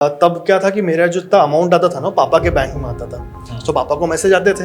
तब क्या था कि मेरा जो इतना अमाउंट आता था ना पापा के बैंक में आता था। तो पापा को मैसेज आते थे,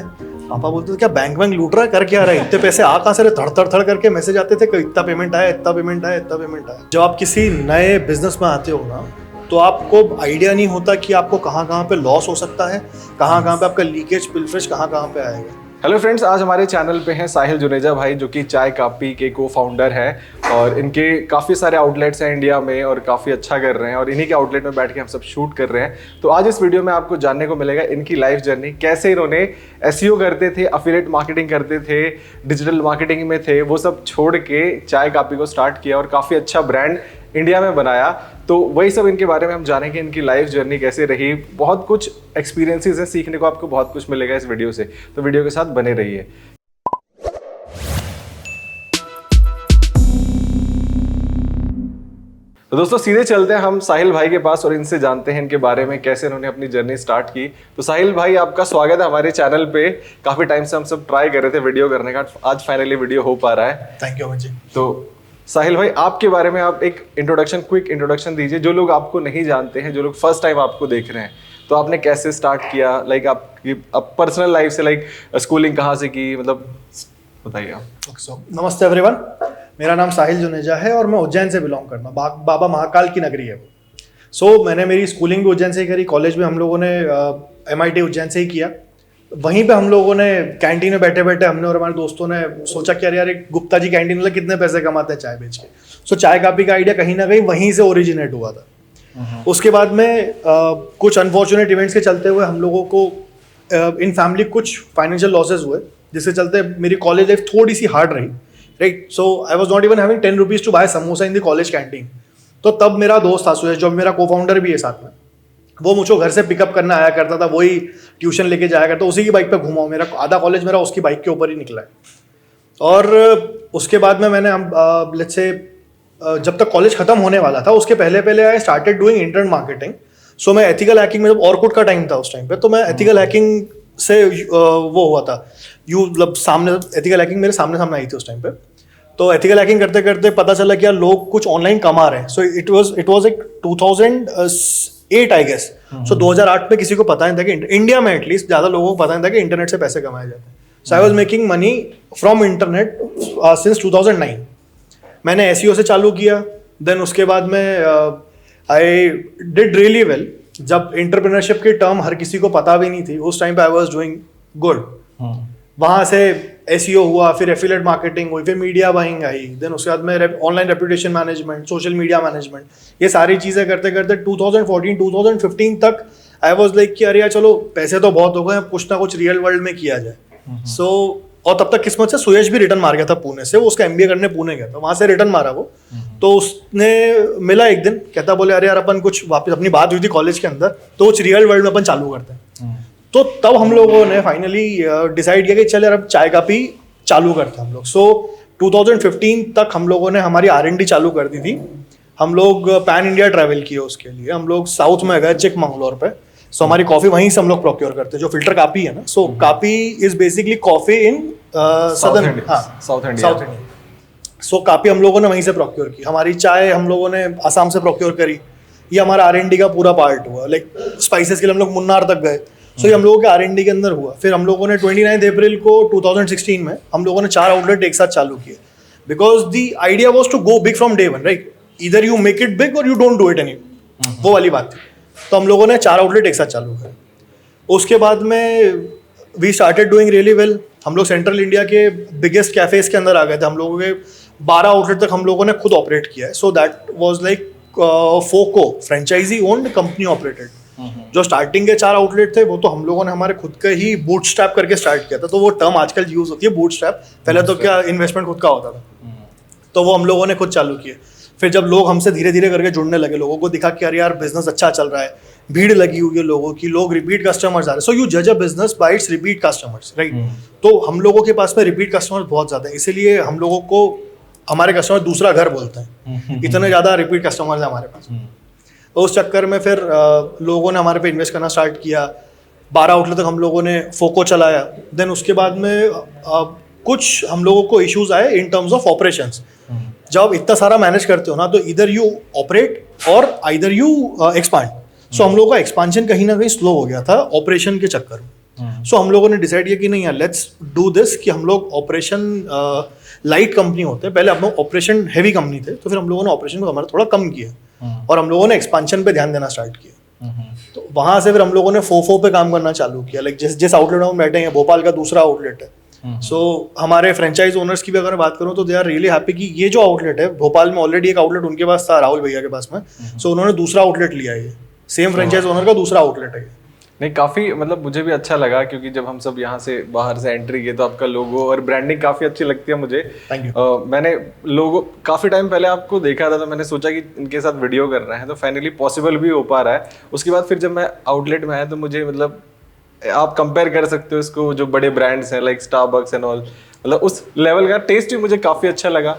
पापा बोलते थे क्या बैंक लूट रहा है, कर क्या रहा है, इतने पैसे आ कहाँ से रहे, थड़ थड़ करके मैसेज आते थे कि इतना पेमेंट आया, इतना पेमेंट आया, इतना पेमेंट आया। जब आप किसी नए बिजनेस में आते हो ना, तो आपको आइडिया नहीं होता कि आपको कहाँ कहाँ पे लॉस हो सकता है, कहाँ कहाँ पे आपका लीकेज पिलफ्रेश कहाँ कहाँ पे आएगा। हेलो फ्रेंड्स, आज हमारे चैनल पे हैं साहिल जुनेजा भाई, जो कि चाय कापी के को फाउंडर हैं और इनके काफ़ी सारे आउटलेट्स हैं इंडिया में और काफ़ी अच्छा कर रहे हैं और इन्हीं के आउटलेट में बैठ के हम सब शूट कर रहे हैं। तो आज इस वीडियो में आपको जानने को मिलेगा इनकी लाइफ जर्नी, कैसे इन्होंने एसईओ करते थे, अफिलिएट मार्केटिंग करते थे, डिजिटल मार्केटिंग में थे, वो सब छोड़ के चाय कापी को स्टार्ट किया और काफ़ी अच्छा ब्रांड इंडिया में बनाया। तो वही सब इनके बारे में हम जानेंगे, इनकी लाइफ जर्नी कैसे रही। बहुत कुछ एक्सपीरियंसेस है, सीखने को आपको बहुत कुछ मिलेगा इस वीडियो से, तो वीडियो के साथ बने रहिए। तो दोस्तों सीधे चलते हैं हम साहिल भाई के पास और इनसे जानते हैं इनके बारे में, कैसे इन्होंने अपनी जर्नी स्टार्ट की। तो साहिल भाई, आपका स्वागत है हमारे चैनल पे। काफी टाइम से हम सब ट्राई कर रहे थे वीडियो करने का, आज फाइनली वीडियो हो पा रहा है। थैंक यू जी। तो साहिल भाई, आपके बारे में आप एक क्विक इंट्रोडक्शन दीजिए, जो लोग आपको नहीं जानते हैं, जो लोग फर्स्ट टाइम आपको देख रहे हैं। तो आपने कैसे स्टार्ट किया, लाइक आपकी पर्सनल लाइफ से, लाइक स्कूलिंग कहाँ से की, मतलब बताइए आप। नमस्ते एवरीवन, मेरा नाम साहिल जुनेजा है और मैं उज्जैन से बिलोंग करता हूँ। बाबा महाकाल की नगरी है वो। मैंने मेरी स्कूलिंग भी उज्जैन से ही करी, कॉलेज में हम लोगों ने MIT उज्जैन से ही किया। वहीं पे हम लोगों ने कैंटीन में बैठे बैठे हमने और हमारे दोस्तों ने सोचा कि यार एक गुप्ता जी कैंटीन में कितने पैसे कमाते हैं चाय बेच के। चाय कापी का आइडिया कहीं ना कहीं वहीं से ओरिजिनेट हुआ था। उसके बाद में कुछ अनफॉर्चुनेट इवेंट्स के चलते हुए हम लोगों को इन फैमिली कुछ फाइनेंशियल लॉसेज हुए, जिसके चलते मेरी कॉलेज लाइफ थोड़ी सी हार्ड रही। Right, so I was not even having 10 rupees to buy samosa in the college canteen. तो तब मेरा दोस्त था सुयश, जो मेरा को फाउंडर भी है साथ में, वो मुझको घर से पिकअप करना आया करता था, वही ट्यूशन लेके जाया करता, उसी की बाइक पे घुमा हूँ। मेरा आधा कॉलेज मेरा उसकी बाइक के ऊपर ही निकला है। और उसके बाद में मैंने लेट्स से जब तक कॉलेज खत्म होने वाला था, उसके पहले I started doing internet marketing. So मैं एथिकल हैकिंग में, जब ऑर्कुट का टाइम था उस टाइम पे, तो मैं एथिकल हैकिंग से वो हुआ था, मतलब सामने एथिकल हैकिंग मेरे सामने आई थी उस टाइम पे। तो एथिकल हैकिंग करते करते पता चला कि यार लोग कुछ ऑनलाइन कमा रहे हैं। सो इट वाज एक 2008 आई गेस। सो 2008 में किसी को पता नहीं था कि इंडिया में एटलीस्ट ज़्यादा लोगों को पता नहीं था कि इंटरनेट से पैसे कमाए जाते हैं। So I was making money from internet since 2009। मैंने SEO से चालू किया, देन उसके बाद में आई डिड रियली वेल। जब एंटरप्रेन्योरशिप की टर्म हर किसी को पता भी नहीं थी, उस टाइम पे आई वाज डूइंग गुड। वहाँ से SEO हुआ, फिर एफिलिएट मार्केटिंग हुई, फिर मीडिया बाइंग आई, देन उसके बाद में online reputation management, social media management, ये सारी चीज़ें करते करते 2014-2015 तक आई वाज लाइक कि अरे यार चलो पैसे तो बहुत हो गए, कुछ ना कुछ रियल वर्ल्ड में किया जाए। और तब तक किस्मत से सुयश भी रिटर्न मार गया था पुणे से, वो उसका MBA करने पुणे गया था, वहाँ से रिटर्न मारा वो। तो उसने मिला एक दिन, कहता बोले अरे यार अपन कुछ वापस, अपनी बात हुई थी कॉलेज के अंदर, तो कुछ रियल वर्ल्ड में अपन चालू करते हैं। तो तब हम लोगों ने फाइनली डिसाइड किया कि चल यार अब चाय कापी चालू करते हैं हम लोग। 2015 तक हम लोगों ने हमारी R&D चालू कर दी थी। हम लोग पैन इंडिया ट्रैवल किए उसके लिए, हम लोग साउथ में गए चिकमंगलोर पे। हमारी कॉफ़ी वहीं से हम लोग प्रोक्योर करते हैं, जो फिल्टर कापी है ना। Copy is basically coffee in southern, south India. Copy हम लोगों ने वहीं से प्रोक्योर की। हमारी चाय हम लोगों ने आसाम से प्रोक्योर करी। ये हमारा R&D का पूरा पार्ट हुआ। लाइक स्पाइसेस के लिए हम लोग मुन्नार तक गए। ये हम लोगों के R&D के अंदर हुआ। फिर हम लोगों ने 29 अप्रैल को 2016 में हम लोगों ने 4 आउटलेट एक साथ चालू किए, because the idea was to go big from day one. Right, इधर यू मेक इट बिग और you don't do it any, वो वाली बात थी। तो हम लोगों ने 4 आउटलेट एक साथ चालू करे। उसके बाद में we started doing really well. हम लोग सेंट्रल इंडिया के बिगेस्ट कैफेज के अंदर आ गए थे। हम लोगों के 12 आउटलेट तक हम लोगों ने खुद ऑपरेट किया है। So that was like FOCO, franchise owned, company operated. जो स्टार्टिंग के 4 आउटलेट थे वो तो हम लोगों ने हमारे खुद के ही बूटस्ट्रैप करके स्टार्ट किया था। तो वो टर्म आजकल यूज होती है बूटस्ट्रैप, पहले तो क्या इन्वेस्टमेंट खुद का होता था, तो वो हम लोगों ने खुद चालू किए। फिर जब लोग हमसे धीरे धीरे करके जुड़ने लगे, लोगों को दिखा कि अरे यार बिजनेस अच्छा चल रहा है, भीड़ लगी हुई है लोगों की, लोग रिपीट कस्टमर्स आ रहे हैं। सो यू जज a business by it's repeat customers, right. तो हम लोगों के पास में रिपीट कस्टमर्स बहुत ज़्यादा है, इसीलिए हम लोगों को हमारे कस्टमर दूसरा घर बोलते हैं, इतने ज़्यादा रिपीट कस्टमर्स हैं हमारे पास। तो उस चक्कर में फिर लोगों ने हमारे पे इन्वेस्ट करना स्टार्ट किया। 12 आउटलेट तक हम लोगों ने फोको चलाया। देन उसके बाद में कुछ हम लोगों को इश्यूज आए इन टर्म्स ऑफ ऑपरेशंस। जब इतना सारा मैनेज करते हो ना, तो इधर यू ऑपरेट और आइदर यू एक्सपांड। सो हम लोगों का एक्सपांशन कहीं ना कहीं स्लो हो गया था ऑपरेशन के चक्कर में। सो हम लोगों ने डिसाइड किया कि नहीं यार, लेट्स डू दिस, कि हम लोग ऑपरेशन लाइट कंपनी होते हैं, पहले हम लोग ऑपरेशन हैवी कंपनी थे, तो फिर हम लोगों ने ऑपरेशन को हमारा थोड़ा कम किया और हम लोगों ने एक्सपांशन पे ध्यान देना स्टार्ट किया। तो वहां से फिर हम लोगों ने फोफो पे काम करना चालू किया। लाइक जिस आउटलेट में हम बैठे हैं, भोपाल का दूसरा आउटलेट है। सो हमारे फ्रेंचाइज ओनर्स की भी अगर बात करूं तो दे आर रियली हैप्पी कि ये जो आउटलेट है, भोपाल में ऑलरेडी एक आउटलेट उनके पास था, राहुल भैया के पास में। सो उन्होंने दूसरा आउटलेट लिया है, ये सेम फ्रेंचाइज ओनर का दूसरा आउटलेट है ये। नहीं, काफ़ी मतलब मुझे भी अच्छा लगा, क्योंकि जब हम सब यहाँ से बाहर से एंट्री किए तो आपका लोगो और ब्रांडिंग काफ़ी अच्छी लगती है मुझे। Thank you. मैंने लोगो काफ़ी टाइम पहले आपको देखा था, तो मैंने सोचा कि इनके साथ वीडियो कर रहे हैं, तो फाइनली पॉसिबल भी हो पा रहा है। उसके बाद फिर जब मैं आउटलेट में आया तो मुझे मतलब आप कंपेयर कर सकते हो इसको जो बड़े ब्रांड्स हैं लाइक स्टारबक्स एंड ऑल, मतलब उस लेवल का टेस्ट भी मुझे काफ़ी अच्छा लगा।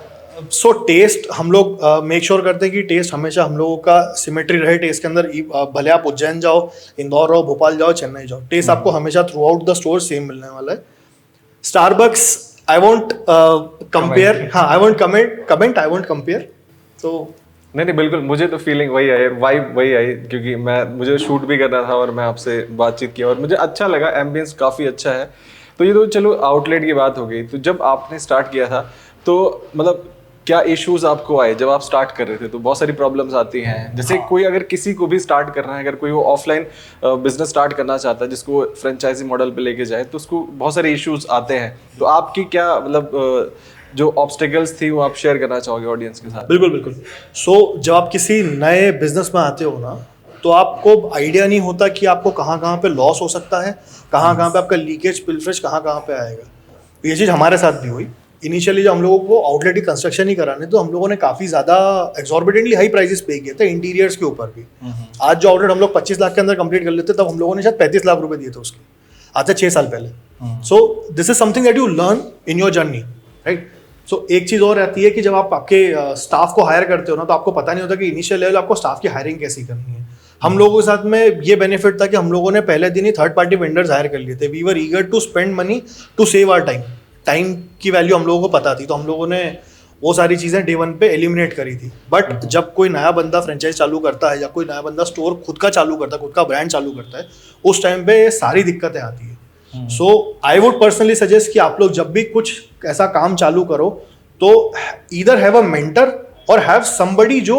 सो टेस्ट हम लोग मेक श्योर करते हैं कि टेस्ट हमेशा हम लोगों का सिमेट्री रहे टेस्ट के अंदर। भले आप उज्जैन जाओ, इंदौर रहो, भोपाल जाओ, चेन्नई जाओ, टेस्ट आपको हमेशा through out the store same मिलने वाला है। स्टारबक्स आई वोंट कंपेयर, हाँ I won't comment, I won't compare. तो नहीं, बिल्कुल मुझे तो फीलिंग वही आई, वाइब वही आई, क्योंकि मुझे शूट भी करना था और मैं आपसे बातचीत किया और मुझे अच्छा लगा, एम्बियंस काफ़ी अच्छा है। तो ये तो चलो आउटलेट की बात हो गई। तो जब आपने स्टार्ट किया था तो मतलब क्या इश्यूज आपको आए जब आप स्टार्ट कर रहे थे? तो बहुत सारी प्रॉब्लम्स आती हैं, जैसे कोई अगर किसी को भी स्टार्ट करना है, अगर कोई वो ऑफलाइन बिजनेस स्टार्ट करना चाहता है जिसको फ्रेंचाइजी मॉडल पे लेके जाए, तो उसको बहुत सारे इश्यूज आते हैं। तो आपकी क्या मतलब जो ऑब्स्टेकल्स थी वो आप शेयर करना चाहोगे ऑडियंस के साथ? बिल्कुल बिल्कुल। सो जब आप किसी नए बिजनेस में आते हो ना, तो आपको आइडिया नहीं होता कि आपको कहाँ कहाँ पे लॉस हो सकता है, कहाँ कहाँ पे आपका लीकेज पिलफ्रेश कहाँ कहाँ पे आएगा। ये चीज़ हमारे साथ भी हुई। इनिशियली जब हम लोगों को आउटलेट की कंस्ट्रक्शन ही कराने, तो हम लोगों ने काफ़ी ज़्यादा एक्सॉर्बिटेंटली हाई प्राइसेस पे किए थे इंटीरियर्स के ऊपर भी। आज जो आउटलेट हम लोग 25 लाख के अंदर कंप्लीट कर लेते, तब हम लोगों ने शायद 35 लाख रुपए दिए थे उसके, आज से 6 साल पहले। So this is something that you learn in your journey, right. So एक चीज़ और रहती है कि जब आप आपके स्टाफ को हायर करते हो ना, तो आपको पता नहीं होता कि इनिशियल लेवल आपको स्टाफ की हायरिंग कैसी करनी है। हम लोगों के साथ में ये बेनिफिट था कि हम लोगों ने पहले दिन ही थर्ड पार्टी वेंडर्स हायर कर लिए थे। We were eager to spend money to save our time की वैल्यू हम लोगों को पता थी, तो हम लोगों ने वो सारी चीज़ें डे वन पे एलिमिनेट करी थी। बट जब कोई नया बंदा फ्रेंचाइज चालू करता है या कोई नया बंदा स्टोर खुद का चालू करता है, खुद का ब्रांड चालू करता है, उस टाइम पे सारी दिक्कतें आती है। So I would personally suggest कि आप लोग जब भी कुछ ऐसा काम चालू करो, तो ईदर हैव अ मेंटर और हैव समबडी जो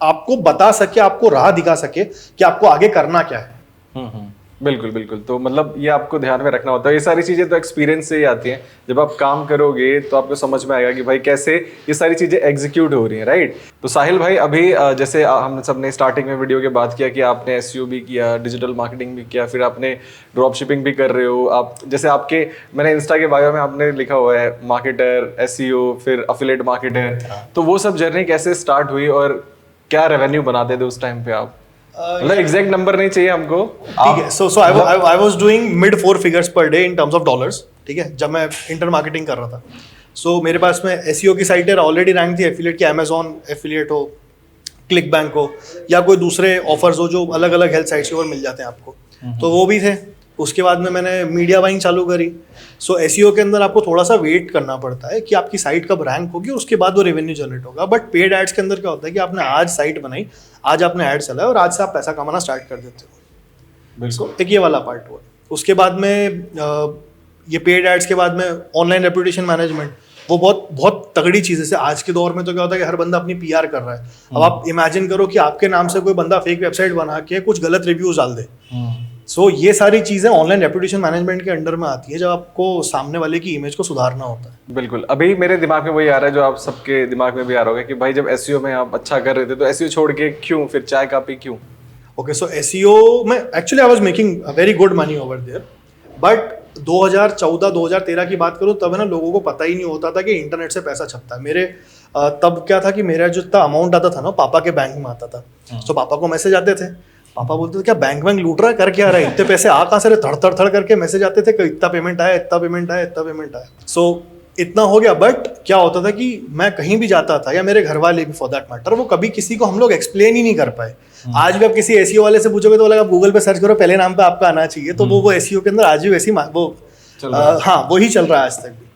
आपको बता सके, आपको राह दिखा सके कि आपको आगे करना क्या है। बिल्कुल बिल्कुल। तो मतलब ये आपको ध्यान में रखना होता है। ये सारी चीज़ें तो एक्सपीरियंस से ही आती हैं। जब आप काम करोगे तो आपको समझ में आएगा कि भाई कैसे ये सारी चीज़ें एग्जीक्यूट हो रही हैं, राइट। तो साहिल भाई, अभी जैसे हम सब ने स्टार्टिंग में वीडियो के बात किया कि आपने SEO भी किया, डिजिटल मार्केटिंग भी किया, फिर आपने ड्रॉप शिपिंग भी कर रहे हो। आप जैसे आपके मैंने इंस्टा के बायो में आपने लिखा हुआ है मार्केटर, SEO, फिर अफिलिएट मार्केटर। तो वो सब जर्नी कैसे स्टार्ट हुई और क्या रेवेन्यू बनाते थे उस टाइम पे आप? मतलब एग्जैक्ट नंबर नहीं चाहिए हमको, ठीक है। So I was doing mid 4 figures per day in terms of dollars, ठीक है, जब मैं इंटर मार्केटिंग कर रहा था। सो मेरे पास में SEO की साइट है, ऑलरेडी रैंक थी, एफिलिएट की अमेजॉन एफिलिएट हो, क्लिक बैंक हो, या कोई दूसरे ऑफर्स हो जो अलग अलग हेल्थ साइट्स के ऊपर मिल जाते हैं आपको, तो वो भी थे। उसके बाद में मैंने मीडिया बाइंग चालू करी। सो SEO के अंदर आपको थोड़ा सा वेट करना पड़ता है कि आपकी साइट कब रैंक होगी, उसके बाद वो रेवेन्यू जनरेट होगा। बट पेड एड्स के अंदर क्या होता है कि आपने आज साइट बनाई, आज आपने ऐड चलाया और आज से आप पैसा कमाना स्टार्ट कर देते हो। बिल्कुल। एक ये वाला पार्ट हुआ। उसके बाद में ये पेड एड्स के बाद में ऑनलाइन रेपुटेशन मैनेजमेंट, वो बहुत बहुत तगड़ी चीज़ है। जैसे आज के दौर में तो क्या होता है कि हर बंदा अपनी PR कर रहा है। अब आप इमेजिन करो कि आपके नाम से कोई बंदा फेक वेबसाइट बना के कुछ गलत रिव्यूज डाल दे। सो ये सारी चीज़ें ऑनलाइन रेपुटेशन मैनेजमेंट के अंडर में आती है, जब आपको सामने वाले की इमेज को सुधारना होता है। बिल्कुल। अभी मेरे दिमाग में वही आ रहा है जो आप सबके दिमाग में भी आ रहा होगा कि भाई जब SEO में आप अच्छा कर रहे थे तो SEO छोड़ के क्यों फिर चाय कापी क्यों? ओके, सो SEO में actually I was making very good money over there, but 2014-2013 की बात करूँ तब है ना, लोगों को पता ही नहीं होता था कि इंटरनेट से पैसा छपता है। मेरे तब क्या था कि मेरा जो इतना अमाउंट आता था ना, पापा के बैंक में आता था। तो पापा को मैसेज आते थे, पापा बोलते थे क्या बैंक लूट रहा है, कर क्या रहा है, इतने पैसे आ कहाँ से रहे, थड़ थड़ करके मैसेज आते थे कि इतना पेमेंट आया, इतना पेमेंट आया, इतना पेमेंट आया। सो इतना हो गया। बट क्या होता था कि मैं कहीं भी जाता था, या मेरे घर वाले भी फॉर दैट मैटर, वो कभी किसी को हम लोग एक्सप्लेन ही नहीं कर पाए। आज भी आप किसी SEO वाले से पूछोगे तो आप गूगल पे सर्च करो, पहले नाम पे आपका आना चाहिए। तो वो SEO के अंदर आज भी वैसी हाँ वही चल रहा है आज तक भी।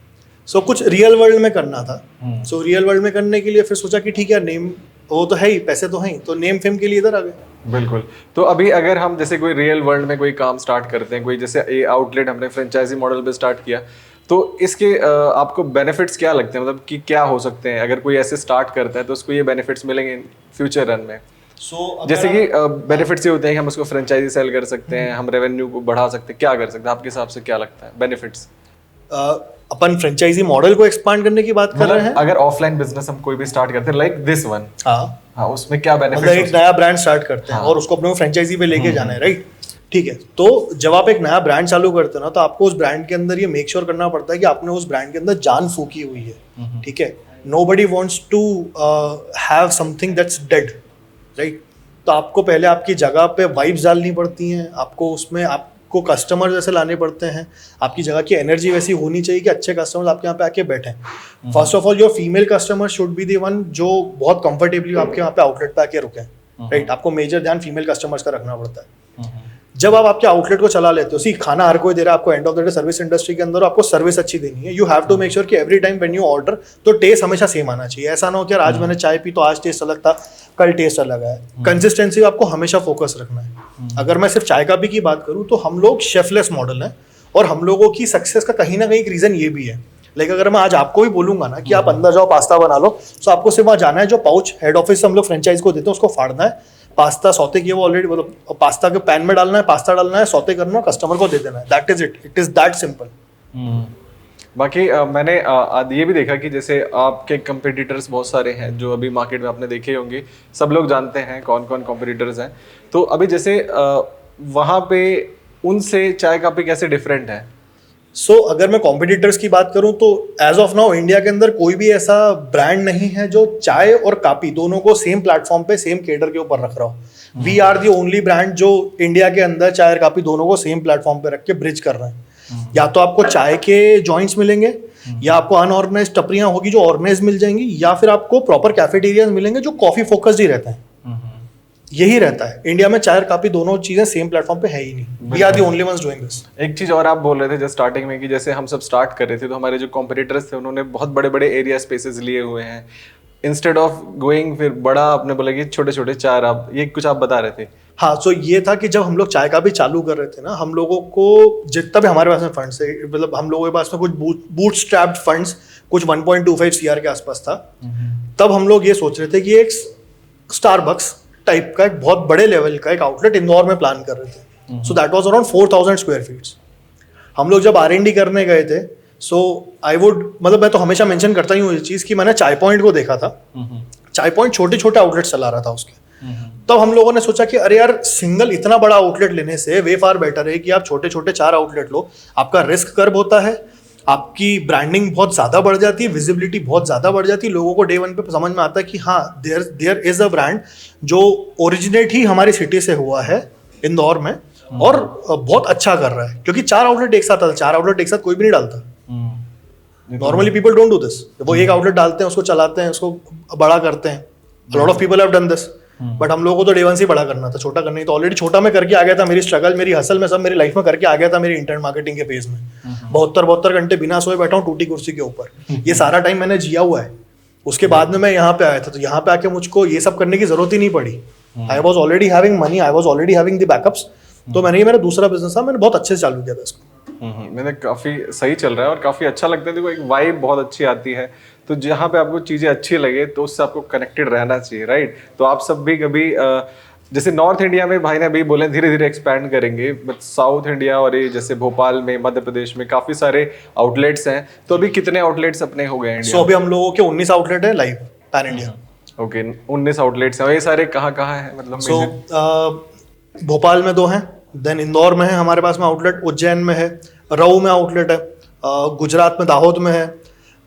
सो कुछ रियल वर्ल्ड में करना था। सो रियल वर्ल्ड में करने के लिए फिर सोचा कि ठीक है, नेम वो तो है ही, पैसे तो हैं ही, तो नेम फेम के लिए इधर आ गए। बिल्कुल। तो अभी अगर हम जैसे कोई रियल वर्ल्ड में कोई काम स्टार्ट करते हैं, कोई जैसे आउटलेट हमने फ्रेंचाइजी मॉडल पे स्टार्ट किया, तो इसके आपको बेनिफिट्स क्या लगते हैं, मतलब कि क्या हो सकते हैं अगर कोई ऐसे स्टार्ट करता है तो उसको ये बेनिफिट्स मिलेंगे फ्यूचर रन में? जैसे कि बेनिफिट्स ये होते हैं कि हम उसको फ्रेंचाइजी सेल कर सकते हैं, हम रेवेन्यू को बढ़ा सकते हैं, क्या कर सकते हैं आपके हिसाब से, क्या लगता है बेनिफिट्स? अपन फ्रेंचाइजी मॉडल को एक्सपांड करने की बात कर रहे हैं। अगर ऑफलाइन बिजनेस हम कोई भी स्टार्ट करते हैं लाइक दिस वन, हाँ उसमें क्या बेनिफिट, मतलब एक नया ब्रांड स्टार्ट करते हैं और उसको अपने फ्रेंचाइजी पे लेके जाना है, राइट? ठीक है, तो जब आप एक नया ब्रांड चालू करते हो ना, तो आपको उस ब्रांड के अंदर ये मेक श्योर करना पड़ता है कि आपने उस ब्रांड के अंदर जान फूकी हुई है, ठीक है? Nobody wants to have something that's dead, right? तो आपको पहले आपकी जगह पे वाइब्स डालनी पड़ती हैं, आपको उसमें आपको कस्टमर जैसे लाने पड़ते हैं, आपकी जगह की एनर्जी वैसी होनी चाहिए कि अच्छे कस्टमर्स आपके यहाँ पे आके बैठें। First of all your female customer should be the one जो बहुत कंफर्टेबली आपके यहाँ पे आउटलेट पे आके रुकें, राइट? आपको मेजर ध्यान फीमेल कस्टमर्स का रखना पड़ता है। जब आप आपके आउटलेट को चला लेते हो, सी खाना हर कोई दे रहा है आपको, end of the day service industry के अंदर आपको सर्विस अच्छी देनी है। You have to make sure कि every time when you order तो टेस्ट हमेशा सेम आना चाहिए। ऐसा ना हो कि यार आज मैंने चाय पी तो आज टेस्ट अलग था, कल टेस्ट अलग है। कंसिस्टेंसी आपको हमेशा फोकस रखना है। अगर मैं सिर्फ चाय कापी की बात करूँ तो हम लोग शेफलेस मॉडल है, और हम लोगों की सक्सेस का कहीं ना कहीं एक रीजन ये भी है। लाइक अगर मैं आज आपको भी बोलूंगा ना कि आप अंदर जाओ पास्ता बना लो, तो आपको सिर्फ वहाँ जाना है, जो पाउच हेड ऑफिस से हम लोग फ्रेंचाइज को देते हैं उसको फाड़ना है, पास्ता सौते किया वो ऑलरेडी, मतलब पास्ता के पैन में डालना है, पास्ता डालना है, सौते करना है, कस्टमर को दे देना है। That is it is that simple. बाकी मैंने ये भी देखा कि जैसे आपके कंपटीटर्स बहुत सारे हैं जो अभी मार्केट में आपने देखे होंगे, सब लोग जानते हैं कौन कौन कंपटीटर्स हैं। तो अभी जैसे वहाँ पे उनसे चाय कापी कैसे डिफरेंट है? सो अगर मैं कॉम्पिटिटर्स की बात करूं तो एज ऑफ नाउ इंडिया के अंदर कोई भी ऐसा ब्रांड नहीं है जो चाय और कापी दोनों को सेम प्लेटफॉर्म पे सेम केडर के ऊपर रख रहा हो। We are the only brand जो इंडिया के अंदर चाय और कापी दोनों को सेम प्लेटफॉर्म पे रख के ब्रिज कर रहे हैं। या तो आपको चाय के जॉइंट्स मिलेंगे, या आपको अनऑर्गेनाइज टपरियां होगी जो ऑर्गेनाइज मिल जाएंगी, या फिर आपको प्रॉपर कैफेटेरियाज मिलेंगे जो कॉफी फोकस्ड ही रहते हैं। यही रहता है इंडिया में, चाय और काफी दोनों चीजें सेम प्लेटफॉर्म पे है ही नहीं। We are the only ones doing this. एक चीज और आप बोल रहे थे जब स्टार्टिंग में कि जैसे हम सब स्टार्ट कर रहे थे तो हमारे जो कॉम्पिटिटर्स थे उन्होंने बहुत बड़े बड़े एरिया स्पेसेस लिए हुए हैं, इंस्टेड ऑफ गोइंग फिर बड़ा आपने बोला कि छोटे छोटे चार, आप ये कुछ आप बता रहे थे। हाँ, सो ये था कि जब हम लोग चाय का भी चालू कर रहे थे ना, हम लोगों को जितना भी हमारे पास में फंड्स है, मतलब हम लोगों के पास में कुछ बूटस्ट्रैप्ड फंड्स कुछ 1.25 CR के आसपास था, तब हम लोग ये सोच रहे थे कि एक स्टारबक्स टाइप का एक बहुत बड़े लेवल का एक आउटलेट इंदौर में प्लान कर रहे थे। So that was around 4000 square feets. हम लोग जब R&D करने गए थे, सो आई वुड, मतलब मैं तो हमेशा मेंशन करता ही हूँ ये चीज़ कि मैंने चाय पॉइंट को देखा था। चाय पॉइंट छोटे छोटे आउटलेट चला रहा था उसके। तब हम लोगों ने सोचा कि अरे यार, सिंगल इतना बड़ा आउटलेट लेने से वे फार बेटर है कि आप छोटे छोटे 4 आउटलेट लो। आपका रिस्क कर्व होता है, आपकी ब्रांडिंग बहुत ज़्यादा बढ़ जाती है, विजिबिलिटी बहुत ज़्यादा बढ़ जाती है, लोगों को डे वन पे समझ में आता है कि हाँ देयर इज़ अ ब्रांड जो ओरिजिनेट ही हमारी सिटी से हुआ है इंदौर में, और बहुत अच्छा कर रहा है। क्योंकि 4 आउटलेट एक साथ आता, 4 आउटलेट एक साथ कोई भी नहीं डालता। Normally people don't do this. वो एक आउटलेट डालते हैं, उसको चलाते हैं, उसको बड़ा करते हैं। Lot of people have done this, but हम लोगों को तो डे वन से बड़ा करना था, छोटा करना ही। तो ऑलरेडी छोटा मैं करके आ गया था, मेरी स्ट्रगल, मेरी हसल में सब मेरी लाइफ में करके आ गया था मेरी इंटरनेट मार्केटिंग के फेज में। 72 घंटे बिना सोए बैठा हूँ टूटी कुर्सी के ऊपर। ये सारा टाइम मैंने जिया हुआ है। उसके बाद में मैं यहाँ पे आया था, तो यहाँ पे आके मुझको ये सब करने की जरूरत ही नहीं पड़ी। I was already having money, I was already having the backups. तो मैंने, ये मेरा दूसरा बिजनेस था, मैंने बहुत अच्छे से चालू किया था इसको। मैंने काफी सही चल रहा है और काफी अच्छा लगता है। देखो एक वाइब बहुत अच्छी आती है, तो जहाँ पे आपको चीजें अच्छी लगे तो उससे आपको कनेक्टेड रहना चाहिए, राइट? तो आप सब भी कभी जैसे नॉर्थ इंडिया में भाई ने अभी बोले धीरे धीरे एक्सपैंड करेंगे, बट साउथ इंडिया और ये जैसे भोपाल में, मध्य प्रदेश में काफी सारे आउटलेट्स हैं। तो अभी कितने आउटलेट्स अपने हो गए इंडिया? सो अभी हम लोगों के 19 आउटलेट है live pan India. Okay, 19 outlets हैं। और ये सारे कहाँ कहाँ हैं, मतलब? सो भोपाल में 2 हैं, देन इंदौर में है हमारे पास में आउटलेट, उज्जैन में है, राऊ में आउटलेट है, गुजरात में दाहोद में है,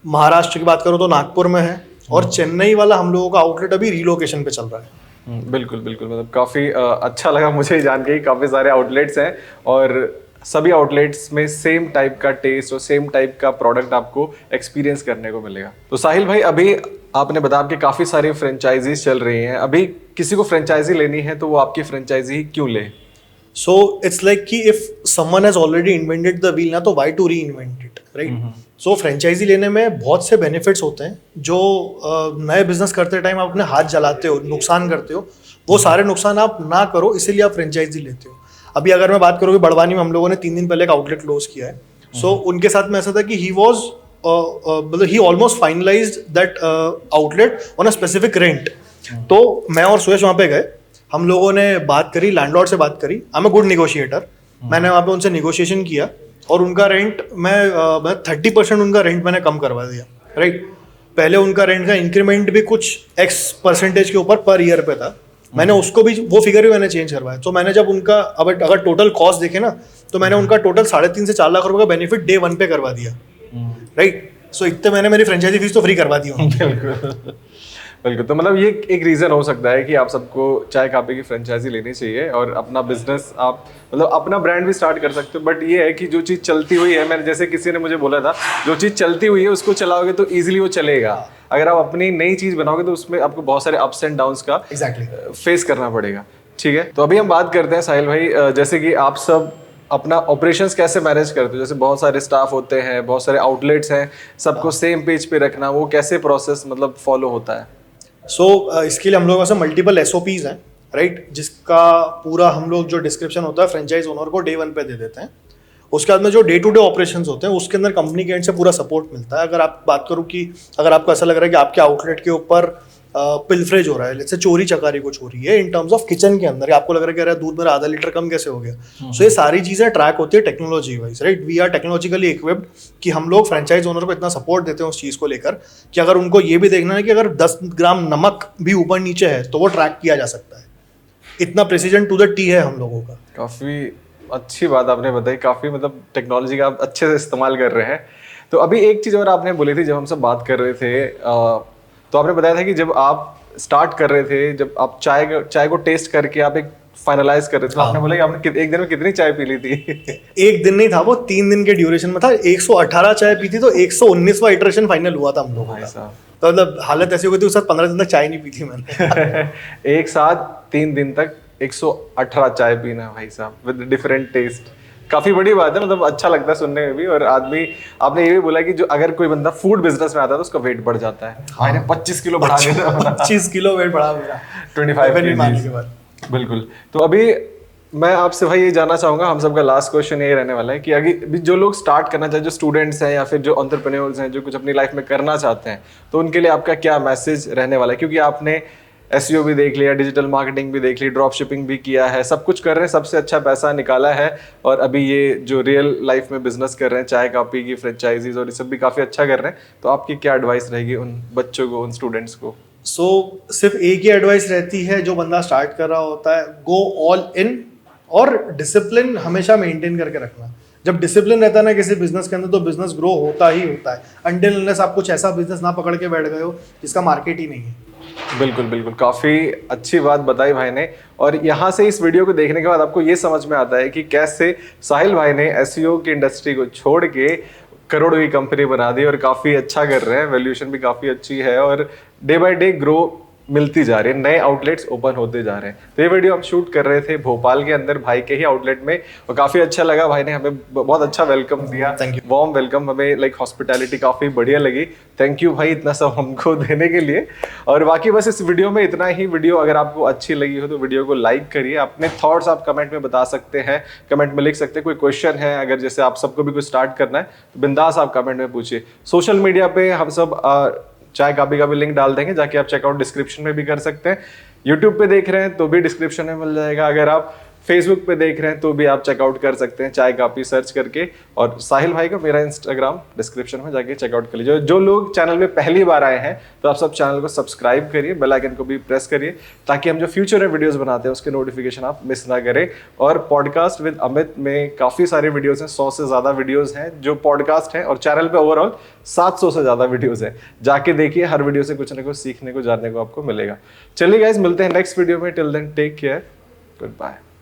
महाराष्ट्र की बात करो तो नागपुर में है, और चेन्नई वाला हम लोगों का आउटलेट अभी रीलोकेशन पे चल रहा है। बिल्कुल बिल्कुल, मतलब काफ़ी अच्छा लगा मुझे जान के, काफ़ी सारे आउटलेट्स हैं और सभी आउटलेट्स में सेम टाइप का टेस्ट और सेम टाइप का प्रोडक्ट आपको एक्सपीरियंस करने को मिलेगा। तो साहिल भाई, अभी आपने बताया कि काफ़ी सारी फ्रेंचाइजीज चल रही हैं, अभी किसी को फ्रेंचाइजी लेनी है तो वो आपकी फ्रेंचाइजी क्यों ले? So it's like कि if someone has already invented the wheel ना, तो why to reinvent it? Right. So franchise लेने में बहुत से बेनिफिट्स होते हैं जो नए बिजनेस करते टाइम आप अपने हाथ जलाते हो, नुकसान करते हो, वो सारे नुकसान आप ना करो, इसीलिए आप फ्रेंचाइजी लेते हो। अभी अगर मैं बात करूँ कि बड़वानी में हम लोगों ने 3 दिन पहले एक आउटलेट क्लोज किया है। सो उनके साथ में ऐसा था कि he almost finalised that outlet on a specific rent. तो मैं और सुयश वहाँ पे गए, हम लोगों ने बात करी, लैंडलॉर्ड से बात करी। I am a good negotiator. मैंने वहाँ पे उनसे निगोशिएशन किया और उनका रेंट मैं 30% उनका रेंट मैंने कम करवा दिया, राइट। पहले उनका रेंट का इंक्रीमेंट भी कुछ X% के ऊपर पर ईयर पे था, मैंने उसको भी, वो फिगर भी मैंने चेंज करवाया। तो मैंने जब उनका अगर टोटल कॉस्ट देखे ना, तो मैंने उनका टोटल 3.5 से 4 लाख रुपए का बेनिफिट डे 1 पे करवा दिया, राइट। सो इतने मैंने मेरी फ्रेंचाइजी फीस तो फ्री करवा दी। बिल्कुल बिल्कुल। तो मतलब ये एक रीज़न हो सकता है कि आप सबको चाय कापी की फ्रेंचाइजी लेनी चाहिए और अपना बिजनेस आप मतलब अपना ब्रांड भी स्टार्ट कर सकते हो। बट ये है कि जो चीज़ चलती हुई है, मैंने जैसे किसी ने मुझे बोला था, जो चीज़ चलती हुई है उसको चलाओगे तो ईजिली वो चलेगा। अगर आप अपनी नई चीज़ बनाओगे तो उसमें आपको बहुत सारे अप्स एंड डाउन्स का फेस करना पड़ेगा, ठीक है। तो अभी हम बात करते हैं साहिल भाई, जैसे कि आप सब अपना ऑपरेशंस कैसे मैनेज करते हो? जैसे बहुत सारे स्टाफ होते हैं, बहुत सारे आउटलेट्स हैं, सबको सेम पेज पे रखना, वो कैसे प्रोसेस मतलब फॉलो होता है? इसके लिए हम लोगों के पास मल्टीपल SOPs हैं, राइट, जिसका पूरा हम लोग जो डिस्क्रिप्शन होता है फ्रेंचाइज ओनर को डे 1 पे दे देते हैं। उसके बाद में जो डे टू डे ऑपरेशंस होते हैं उसके अंदर कंपनी के एंड से पूरा सपोर्ट मिलता है। अगर आप बात करूँ कि अगर आपको ऐसा लग रहा है कि आपके आउटलेट के ऊपर पिलफ्रेज हो रहा है, जैसे चोरी चकारी कुछ हो रही है इन टर्म्स ऑफ किचन के अंदर, आपको लग रहा है कि अरे दूध मेरा आधा लीटर कम कैसे हो गया, सो ये सारी चीज़ें ट्रैक होती है technology wise, right. We are technologically equipped कि हम लोग फ्रेंचाइज ओनर को इतना सपोर्ट देते हैं उस चीज़ को लेकर कि अगर उनको ये भी देखना है कि अगर 10 ग्राम नमक भी ऊपर नीचे है तो वो ट्रैक किया जा सकता है। इतना प्रिसीजन टू द टी है हम लोगों का। काफ़ी अच्छी बात आपने बताई, काफ़ी मतलब टेक्नोलॉजी का आप अच्छे से इस्तेमाल कर रहे हैं। तो अभी एक चीज़ और आपने बोली थी जब हम सब बात कर रहे थे, तो आपने बताया था कि जब आप स्टार्ट कर रहे थे, जब आप चाय को टेस्ट करके आप एक फाइनलाइज कर रहे थे, तो आपने बोला कि आपने एक दिन में कितनी चाय पी ली थी? एक दिन नहीं था, वो 3 दिन के ड्यूरेशन में था। 118 चाय पी थी, तो 119वां इटरेशन फाइनल हुआ था हम लोगों का। तो मतलब हालत ऐसी हो गई थी, उस साथ 15 दिन तक चाय नहीं पी थी मैंने। एक साथ 3 दिन तक 118 चाय पीना भाई साहब, विद डिफरेंट टेस्ट। काफी बड़ी बात है, मतलब अच्छा लगता है सुनने में भी। और आदमी, आपने ये भी बोला कि जो अगर कोई बंदा फूड बिजनेस में आता है तो उसका वेट बढ़ जाता है। हाँ। मैंने 25 किलो बढ़ा दिया, 25 किलो वेट बढ़ा मेरा 25 के बाद। बिल्कुल। तो अभी मैं आपसे भाई ये जानना चाहूंगा, हम सबका लास्ट क्वेश्चन ये रहने वाला है कि अभी जो लोग स्टार्ट करना चाहते हैं, जो स्टूडेंट्स हैं या फिर जो एंटरप्रेन्योर्स हैं, जो कुछ अपनी लाइफ में करना चाहते हैं, तो उनके लिए आपका क्या मैसेज रहने वाला है? क्योंकि आपने SEO भी देख लिया, डिजिटल मार्केटिंग भी देख ली, ड्रॉप शिपिंग भी किया है, सब कुछ कर रहे हैं, सबसे अच्छा पैसा निकाला है, और अभी ये जो रियल लाइफ में बिजनेस कर रहे हैं, चाय कापी की फ्रेंचाइजीज और ये सब भी काफ़ी अच्छा कर रहे हैं। तो आपकी क्या एडवाइस रहेगी उन बच्चों को, उन स्टूडेंट्स को? सिर्फ एक ही एडवाइस रहती है जो बंदा स्टार्ट कर रहा होता है, गो ऑल इन, और डिसिप्लिन हमेशा मेंटेन करके रखना। जब डिसिप्लिन रहता है ना किसी बिजनेस के अंदर, तो बिजनेस ग्रो होता ही होता है, अनटिल अनलेस आप कुछ ऐसा बिजनेस ना पकड़ के बैठ गए हो जिसका मार्केट ही नहीं है। बिल्कुल बिल्कुल, काफ़ी अच्छी बात बताई भाई ने। और यहाँ से इस वीडियो को देखने के बाद आपको ये समझ में आता है कि कैसे साहिल भाई ने SEO की इंडस्ट्री को छोड़ के करोड़ों की कंपनी बना दी और काफ़ी अच्छा कर रहे हैं, वैल्यूएशन भी काफ़ी अच्छी है और डे बाय डे ग्रो मिलती जा रही है, नए आउटलेट्स ओपन होते जा रहे हैं। तो ये वीडियो हम शूट कर रहे थे भोपाल के अंदर भाई के ही आउटलेट में, और काफ़ी अच्छा लगा। भाई ने हमें बहुत अच्छा वेलकम दिया, वार्म वेलकम, हमें लाइक हॉस्पिटैलिटी काफ़ी बढ़िया लगी। थैंक यू भाई इतना सब हमको देने के लिए। और बाकी बस इस वीडियो में इतना ही। वीडियो अगर आपको अच्छी लगी हो तो वीडियो को लाइक करिए, अपने थॉट्स आप कमेंट में बता सकते हैं, कमेंट में लिख सकते हैं। कोई क्वेश्चन है अगर जैसे आप सबको भी कुछ स्टार्ट करना है तो बिंदास आप कमेंट में पूछिए। सोशल मीडिया पे हम सब चाय कापी का भी लिंक डाल देंगे, जाके आप चेकआउट डिस्क्रिप्शन में भी कर सकते हैं। यूट्यूब पे देख रहे हैं तो भी डिस्क्रिप्शन में मिल जाएगा। अगर आप फेसबुक पे देख रहे हैं तो भी आप चेकआउट कर सकते हैं चाय कापी सर्च करके। और साहिल भाई का मेरा इंस्टाग्राम डिस्क्रिप्शन में जाके चेकआउट कर लीजिए। जो लोग चैनल में पहली बार आए हैं तो आप सब चैनल को सब्सक्राइब करिए, बेल आइकन को भी प्रेस करिए, ताकि हम जो फ्यूचर में वीडियोस बनाते हैं उसके नोटिफिकेशन आप मिस ना करें। और पॉडकास्ट विद अमित में काफ़ी सारे वीडियोज़ हैं, 100 से ज़्यादा वीडियोज़ हैं जो पॉडकास्ट हैं, और चैनल पर ओवरऑल 700 से ज़्यादा वीडियोज़ हैं। जाके देखिए, हर वीडियो से कुछ ना कुछ सीखने को, जानने को आपको मिलेगा। चलिए गाइज, मिलते हैं नेक्स्ट वीडियो में। Till then take care, good bye.